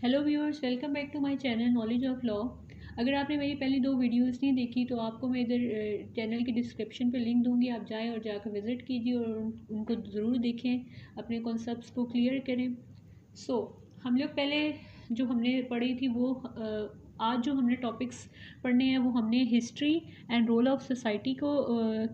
Hello viewers, welcome back to my channel knowledge of law. अगर आपने मेरी पहली दो वीडियोस नहीं देखी तो आपको मैं इधर चैनल की डिस्क्रिप्शन पे लिंक दूंगी, आप जाएं और जाकर विज़िट कीजिए और उनको ज़रूर देखें, अपने कॉन्सेप्ट्स को क्लियर करें। हम लोग पहले जो हमने पढ़ी थी वो आज जो हमने टॉपिक्स पढ़ने हैं वो हमने history and role of society को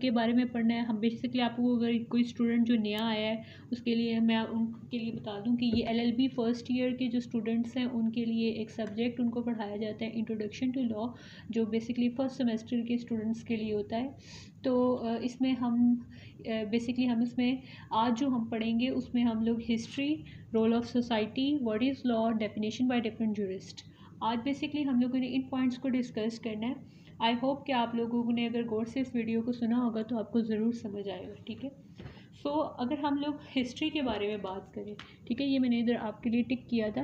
के बारे में पढ़ना है। हम बेसिकली आपको, अगर कोई स्टूडेंट जो नया आया है उसके लिए मैं उनके लिए बता दूं कि ये एलएलबी फर्स्ट ईयर के जो स्टूडेंट्स हैं उनके लिए एक सब्जेक्ट उनको पढ़ाया जाता है, इंट्रोडक्शन टू लॉ, जो बेसिकली फर्स्ट सेमेस्टर के स्टूडेंट्स के लिए होता है। तो इसमें हम बेसिकली हम इसमें आज जो हम पढ़ेंगे उसमें हम लोग history, role of society, what is law, definition by different jurist, आज बेसिकली हम लोगों ने इन पॉइंट्स को डिस्कस करना है। आई होप कि आप लोगों ने अगर गौर से इस वीडियो को सुना होगा तो आपको ज़रूर समझ आएगा। ठीक है, अगर हम लोग हिस्ट्री के बारे में बात करें, ठीक है, ये मैंने इधर आपके लिए टिक किया था।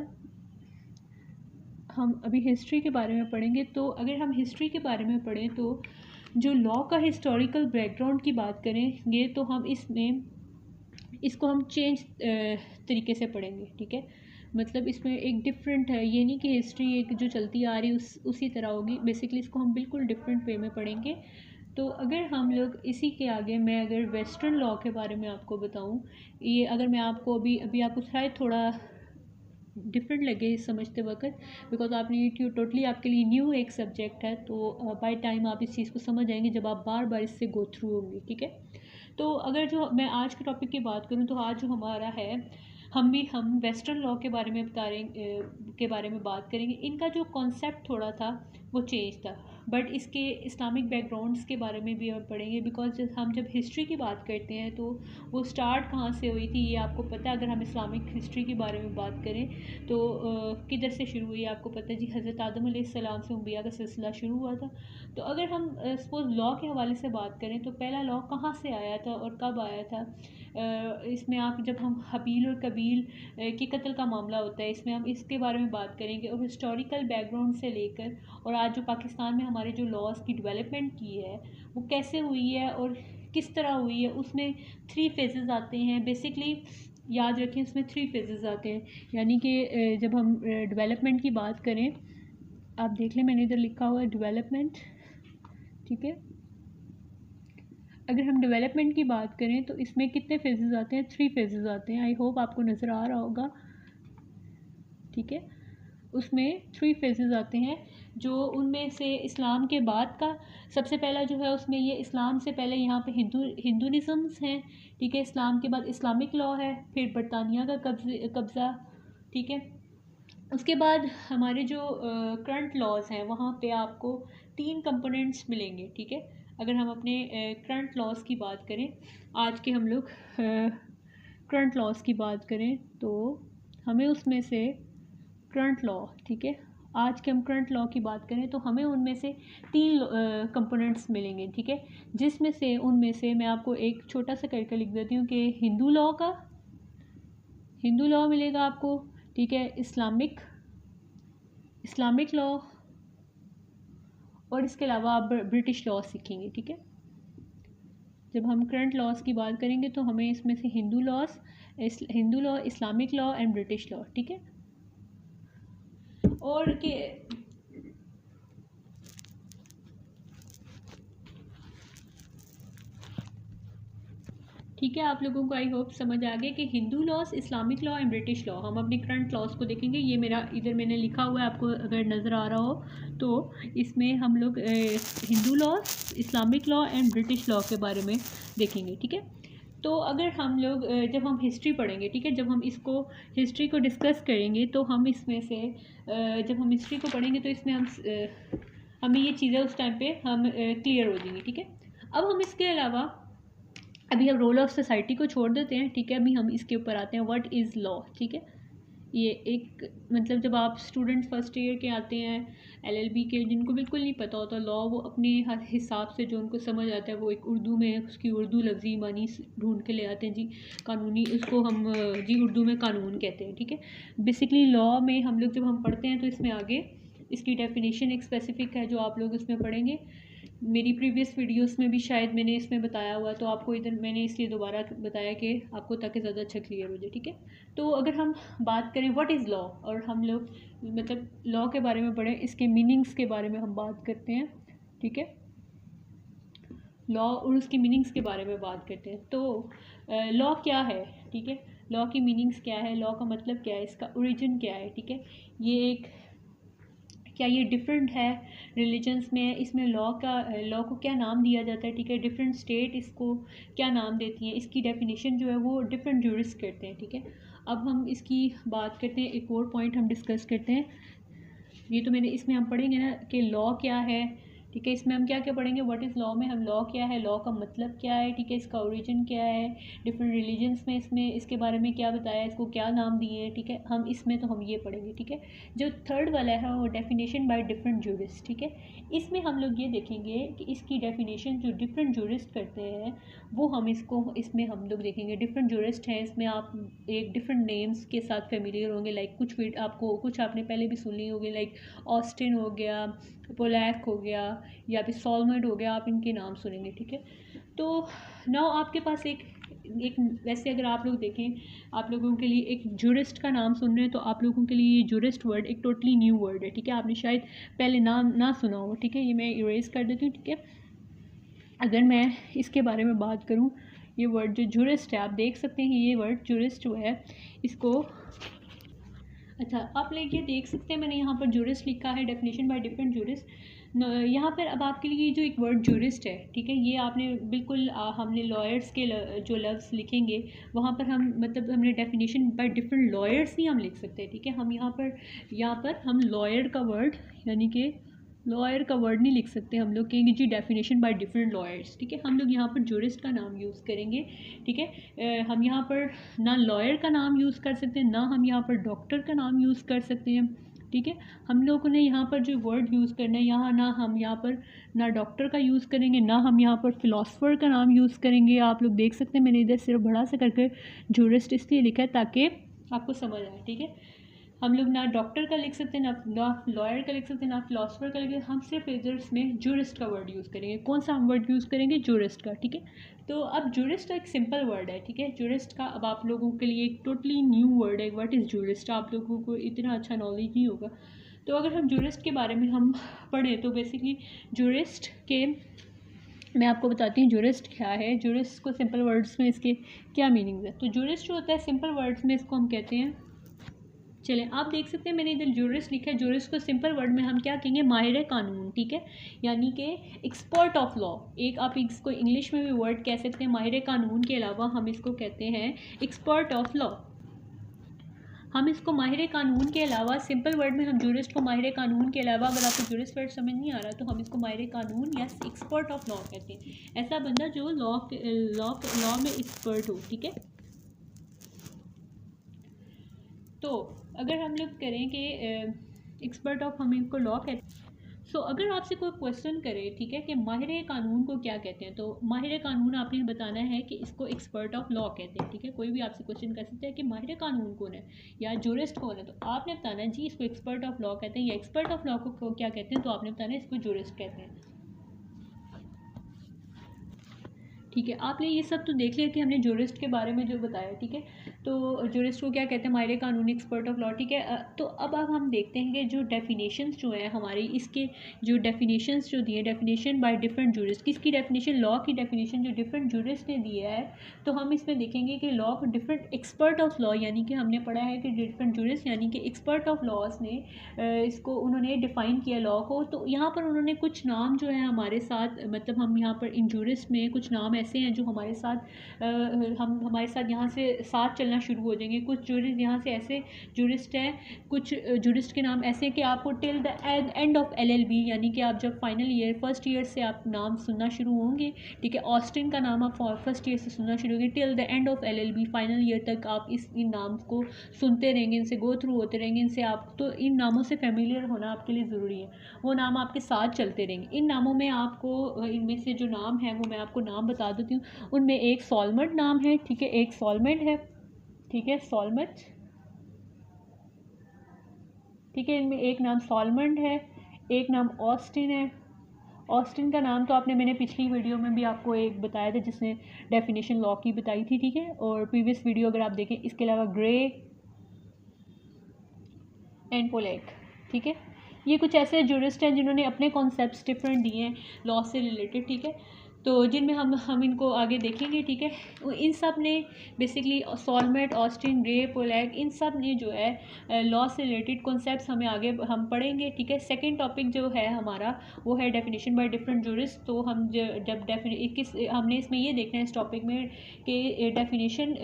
हम अभी हिस्ट्री के बारे में पढ़ेंगे। तो अगर हम हिस्ट्री के बारे में पढ़ें तो जो लॉ का हिस्टोरिकल बैकग्राउंड की बात करेंगे तो हम इसको हम चेंज तरीके से पढ़ेंगे। ठीक है, मतलब इसमें एक डिफरेंट है, ये नहीं कि हिस्ट्री एक जो चलती आ रही उसी तरह होगी। बेसिकली इसको हम बिल्कुल डिफरेंट वे में पढ़ेंगे। तो अगर हम लोग इसी के आगे मैं अगर वेस्टर्न लॉ के बारे में आपको बताऊं, ये अगर मैं आपको अभी आपको शायद थोड़ा डिफरेंट लगे समझते वक्त, बिकॉज आपने ये टोटली आपके लिए न्यू एक सब्जेक्ट है, तो बाय टाइम आप इस चीज़ को समझ जाएंगे जब आप बार बार इससे गो थ्रू होंगे। ठीक है, तो अगर जो मैं आज के टॉपिक की बात करूं तो आज जो हमारा है, हम वेस्टर्न लॉ के बारे में के बारे में बात करेंगे। इनका जो कॉन्सेप्ट थोड़ा था वो चेंज था, बट इसके इस्लामिक बैकग्राउंड्स के बारे में भी हम पढ़ेंगे, बिकॉज हम जब हिस्ट्री की बात करते हैं तो वो स्टार्ट कहाँ से हुई थी ये आपको पता है। अगर हम इस्लामिक हिस्ट्री के बारे में बात करें तो किधर से शुरू हुई आपको पता है जी, हज़रत आदम अलैहिस्सलाम से अंबिया का सिलसिला शुरू हुआ था। तो अगर हम सपोज लॉ के हवाले से बात करें तो पहला लॉ कहाँ से आया था और कब आया था, इसमें आप जब हम हबील और कबील के कत्ल का मामला होता है, इसमें हम इसके बारे में बात करेंगे और हिस्टोरिकल बैकग्राउंड से लेकर और आज जो पाकिस्तान में हमारे जो लॉज की डेवलपमेंट की है वो कैसे हुई है और किस तरह हुई है। उसमें 3 फेजेस आते हैं बेसिकली, याद रखें उसमें 3 फेजेस आते हैं। यानी कि जब हम डेवलपमेंट की बात करें, आप देख लें मैंने इधर लिखा हुआ है डेवलपमेंट। ठीक है, अगर हम डेवलपमेंट की बात करें तो इसमें कितने फेजेस आते हैं, 3 फेजेस आते हैं। आई होप आपको नज़र आ रहा होगा। ठीक है, उसमें 3 फेजेस आते हैं, जो उनमें से इस्लाम के बाद का सबसे पहला जो है उसमें ये इस्लाम से पहले यहाँ पे हिंदुनिज़म्स हैं। ठीक है, इस्लाम के बाद इस्लामिक लॉ है, फिर बरतानिया का कब्ज़ा। ठीक है, उसके बाद हमारे जो करंट लॉज हैं वहाँ पे आपको 3 कंपोनेंट्स मिलेंगे। ठीक है, अगर हम अपने करंट लॉज की बात करें, आज के हम लोग करंट लॉज की बात करें तो हमें उसमें से करंट लॉ, ठीक है, आज के हम करंट लॉ की बात करें तो हमें उनमें से 3 कंपोनेंट्स मिलेंगे। ठीक है, जिसमें से उनमें से मैं आपको एक छोटा सा करके लिख देती हूँ कि हिंदू लॉ मिलेगा आपको। ठीक है, इस्लामिक लॉ और इसके अलावा आप ब्रिटिश लॉ सीखेंगे। ठीक है, जब हम करंट लॉज की बात करेंगे तो हमें इसमें से Hindu law, Islamic law and British law. ठीक है, और के ठीक है, आप लोगों को आई होप समझ आ गया कि Hindu laws, Islamic law and British law. हम अपने करंट लॉज को देखेंगे। ये मेरा इधर मैंने लिखा हुआ है, आपको अगर नज़र आ रहा हो तो इसमें हम लोग Hindu laws, Islamic law and British law के बारे में देखेंगे। ठीक है, तो अगर हम लोग जब हम हिस्ट्री पढ़ेंगे, ठीक है, जब हम इसको हिस्ट्री को डिस्कस करेंगे तो हम इसमें से जब हम हिस्ट्री को पढ़ेंगे तो इसमें हमें ये चीज़ें उस टाइम पे हम क्लियर हो जाएंगी। ठीक है, अब हम इसके अलावा अभी हम रोल ऑफ सोसाइटी को छोड़ देते हैं। ठीक है, अभी हम इसके ऊपर आते हैं, व्हाट इज़ लॉ। ठीक है, ये एक मतलब जब आप स्टूडेंट फर्स्ट ईयर के आते हैं एलएलबी के, जिनको बिल्कुल नहीं पता होता लॉ, वो अपने हिसाब से जो उनको समझ आता है वो एक उर्दू में उसकी उर्दू लफ्ज़ी मानी ढूंढ के ले आते हैं जी। कानूनी, उसको हम जी उर्दू में कानून कहते हैं। ठीक है, बेसिकली लॉ में जब हम पढ़ते हैं तो इसमें आगे इसकी डेफिनेशन एक स्पेसिफिक है जो आप लोग इसमें पढ़ेंगे। मेरी प्रीवियस वीडियोस में भी शायद मैंने इसमें बताया हुआ, तो आपको इधर मैंने इसलिए दोबारा बताया कि आपको ताकि ज़्यादा अच्छा क्लियर हो जाए, ठीक है। तो अगर हम बात करें व्हाट इज़ लॉ, और हम लोग मतलब लॉ के बारे में पढ़ें, इसके मीनिंग्स के बारे में हम बात करते हैं, ठीक है। लॉ और उसकी मीनिंग्स के बारे में बात करते हैं। तो लॉ क्या है, ठीक है, लॉ की मीनिंग्स क्या है, लॉ का मतलब क्या है, इसका ओरिजिन क्या है, ठीक है। ये एक क्या ये डिफरेंट है रिलीजन्स में, इसमें लॉ को क्या नाम दिया जाता है, ठीक है। डिफरेंट स्टेट इसको क्या नाम देती हैं, इसकी डेफिनेशन जो है वो डिफरेंट जूरिस्ट करते हैं, ठीक है। अब हम इसकी बात करते हैं, एक और पॉइंट हम डिस्कस करते हैं। ये तो मैंने इसमें हम पढ़ेंगे ना कि लॉ क्या है, ठीक है। इसमें हम क्या क्या पढ़ेंगे, व्हाट इज़ लॉ में हम लॉ क्या है, लॉ का मतलब क्या है, ठीक है, इसका ओरिजिन क्या है, डिफरेंट रिलीजन्स में इसमें इसके बारे में क्या बताया, इसको क्या नाम दिए हैं, ठीक है। हम इसमें तो हम ये पढ़ेंगे, ठीक है। जो थर्ड वाला है वो डेफिनेशन बाय डिफरेंट जूरिस्ट, ठीक है। इसमें हम लोग ये देखेंगे कि इसकी डेफिनेशन जो डिफरेंट जूरिस्ट करते हैं वो हम इसमें हम लोग देखेंगे। डिफरेंट जूरिस्ट हैं, इसमें आप एक डिफरेंट नेम्स के साथ फेमिलियर होंगे, लाइक कुछ आपने पहले भी सुन ली होगी, लाइक ऑस्टिन हो गया, पोलैक हो गया, या फिर सॉलमंड हो गया, आप इनके नाम सुनेंगे, ठीक है। तो नाउ आपके पास एक वैसे अगर आप लोग देखें, आप लोगों के लिए एक जूरिस्ट का नाम सुन रहे हैं, तो आप लोगों के लिए ये जूरिस्ट वर्ड एक टोटली न्यू वर्ड है, ठीक है। आपने शायद पहले नाम ना सुना हो, ठीक है। ये मैं इरेज कर देती हूँ, ठीक है। अगर मैं इसके बारे में बात करूँ, ये वर्ड जो जूरिस्ट है, आप देख सकते हैं ये वर्ड जूरिस्ट जो है इसको, अच्छा आप लोग ये देख सकते हैं मैंने यहाँ पर जूरिस्ट लिखा है, डेफिनेशन बाय डिफरेंट जूरिस्ट। यहाँ पर अब आपके लिए जो एक वर्ड जूरिस्ट है, ठीक है, ये आपने बिल्कुल हमने लॉयर्स के जो लफ्ज़ लिखेंगे वहाँ पर हम मतलब हमने डेफिनेशन बाय डिफरेंट लॉयर्स नहीं हम लिख सकते, ठीक है। हम यहाँ पर हम लॉयर का वर्ड यानी कि लॉयर का वर्ड नहीं लिख सकते, हम लोग कहेंगे जी डेफिनेशन बाय डिफरेंट लॉयर्स, ठीक है। हम लोग यहाँ पर जूरिस्ट का नाम यूज़ करेंगे, ठीक है। हम यहाँ पर ना लॉयर का नाम यूज़ कर सकते हैं, ना हम यहाँ पर डॉक्टर का नाम यूज़ कर सकते हैं, ठीक है। हम लोगों ने यहाँ पर जो वर्ड यूज़ करना है, यहाँ ना हम यहाँ पर ना डॉक्टर का यूज़ करेंगे, ना हम यहाँ पर फ़िलासफ़र का नाम यूज़ करेंगे। आप लोग देख सकते हैं मैंने इधर सिर्फ बड़ा सा करके जूरिस्ट इसलिए लिखा है ताकि आपको समझ आए, ठीक है। हम लोग ना डॉक्टर का लिख सकते हैं, ना लॉयर का लिख सकते हैं, ना फिलोसफर का लिख सकते हैं। हम सिर्फ इधर में जूरिस्ट का वर्ड यूज़ करेंगे। कौन सा हम वर्ड यूज़ करेंगे, जूरिस्ट का, ठीक है। तो अब जूरिस्ट एक सिंपल वर्ड है, ठीक है। जूरिस्ट का अब आप लोगों के लिए एक टोटली न्यू वर्ड है, व्हाट इज़ जूरिस्ट, आप लोगों को इतना अच्छा नॉलेज नहीं होगा। तो अगर हम जूरिस्ट के बारे में हम पढ़ें तो बेसिकली जूरिस्ट के मैं आपको बताती हूँ जूरिस्ट क्या है, जूरिस्ट को सिंपल वर्ड्स में इसके क्या मीनिंग है। तो जूरिस्ट जो होता है सिंपल वर्ड्स में इसको हम कहते हैं, चलें आप देख सकते हैं मैंने इधर जूरिस्ट लिखा है। जूरिस्ट को सिंपल वर्ड में हम क्या कहेंगे, माहिर कानून, ठीक है, यानी कि एक्सपर्ट ऑफ लॉ। एक आप इसको इंग्लिश में भी वर्ड कह सकते हैं, माहिर कानून के अलावा हम इसको कहते हैं एक्सपर्ट ऑफ लॉ। हम इसको माहिर कानून के अलावा सिंपल वर्ड में हम जूरिस्ट को माहिर कानून के अलावा, अगर आपको जूरिस्ट वर्ड समझ नहीं आ रहा तो हम इसको माहिर कानून या एक्सपर्ट ऑफ लॉ कहते हैं। ऐसा बंदा जो लॉ में एक्सपर्ट हो, ठीक है। तो अगर हम लोग करें कि एक्सपर्ट ऑफ हम इनको लॉ कहते हैं। सो अगर आपसे कोई क्वेश्चन करे, ठीक है, कि माहिर कानून को क्या कहते हैं, तो माहिर कानून आपने बताना है कि इसको एक्सपर्ट ऑफ लॉ कहते हैं, ठीक है। कोई भी आपसे क्वेश्चन कर सकता है कि माहिर कानून कौन है या जूरिस्ट कौन है, तो आपने बताना है जी इसको एक्सपर्ट ऑफ लॉ कहते हैं, या एक्सपर्ट ऑफ लॉ को क्या कहते हैं, तो आपने बताना है इसको जूरिस्ट कहते हैं, ठीक है। आपने ये सब तो देख लिया कि हमने जूरिस्ट के बारे में जो बताया, ठीक है। तो जूरिस्ट को क्या कहते हैं, माहिर कानूनी एक्सपर्ट ऑफ लॉ, ठीक है। तो अब हम देखते हैं कि जो डेफिनेशंस जो है हमारी, इसके जो डेफिनेशंस जो दिए, डेफिनेशन बाय डिफरेंट जूरिस्ट, किसकी डेफिनेशन, लॉ की डेफिनेशन जो डिफरेंट जूरिस्ट ने दिया है। तो हम इसमें देखेंगे कि लॉ को डिफरेंट एक्सपर्ट ऑफ लॉ, यानी कि हमने पढ़ा है कि डिफरेंट जूरिस्ट यानी कि एक्सपर्ट ऑफ लॉज ने इसको उन्होंने डिफ़ाइन किया लॉ को। तो यहाँ पर उन्होंने कुछ नाम जो है हमारे साथ, मतलब हम यहाँ पर इन जूरिस्ट में कुछ नाम ऐसे हैं जो हमारे साथ हम हमारे साथ यहाँ से साथ चलना शुरू हो जाएंगे। कुछ जूरिस्ट यहाँ से ऐसे जूरिस्ट हैं, कुछ जूरिस्ट के नाम ऐसे हैं कि आपको till the end of LLB, यानी कि आप जब फाइनल ईयर फर्स्ट ईयर से आप नाम सुनना शुरू होंगे, ठीक है। ऑस्टिन का नाम आप फर्स्ट ईयर से सुनना शुरू होंगे, till the end of LLB final year तक आप इन नाम को सुनते रहेंगे, इनसे गो थ्रू होते रहेंगे, इनसे आप तो इन नामों से फेमिलियर होना आपके लिए ज़रूरी है। वो नाम आपके साथ चलते रहेंगे। इन नामों में आपको, इनमें से जो नाम है वो मैं आपको नाम बता देती हूँ। उनमें एक सॉलमंड नाम है, ठीक है, एक सॉलमंड है, ठीक है, सॉलमंड, ठीक है। इनमें एक नाम सॉलमंड है, एक नाम ऑस्टिन है, ऑस्टिन का नाम तो आपने, मैंने पिछली वीडियो में भी आपको एक बताया था जिसने डेफिनेशन लॉ की बताई थी, ठीक है, और प्रीवियस वीडियो अगर आप देखें। इसके अलावा ग्रे एंड पोलेक, ठीक है, ये कुछ ऐसे जूरिस्ट हैं जिन्होंने अपने कॉन्सेप्ट्स डिफरेंट दिए हैं लॉ से रिलेटेड, ठीक है, तो जिनमें हम इनको आगे देखेंगे, ठीक है। इन सब ने basically soulmate, Austin, Grey, Pollack, इन सब ने जो है लॉ से रिलेटेड कॉन्सेप्ट्स हमें आगे हम पढ़ेंगे, ठीक है। सेकंड टॉपिक जो है हमारा वो है डेफिनेशन बाय डिफरेंट जूरिस्ट। तो हम जब हमने इसमें ये देखना है इस टॉपिक में कि डेफिनेशन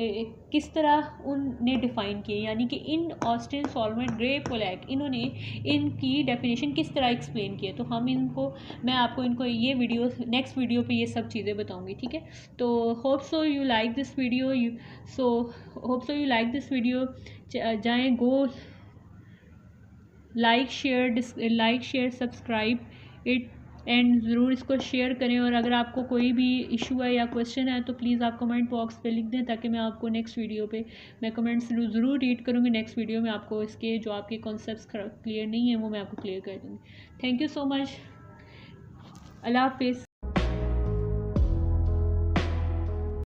किस तरह उनने डिफ़ाइन किए, यानी कि इन ऑस्टिन, सॉलमेट, ग्रे, पोलैक, इन्होंने इनकी डेफिनेशन किस तरह एक्सप्लेन किए। तो हम इनको, मैं आपको इनको ये वीडियो, नेक्स्ट वीडियो पे ये सब चीज़ें बताऊंगी, ठीक है। तो hope so you like this video, hope so you like this video. जाएं, go like share subscribe it, and ज़रूर इसको शेयर करें। और अगर आपको कोई भी इशू है या क्वेश्चन है तो प्लीज़ आप कमेंट बॉक्स पे लिख दें, ताकि मैं आपको नेक्स्ट वीडियो पे मैं कमेंट्स ज़रूर रीड करूँगी। नेक्स्ट वीडियो में आपको इसके जो आपके कॉन्सेप्ट्स क्लियर नहीं है वो मैं आपको क्लियर कर दूँगी। Thank you so much. Allah हाफिज़।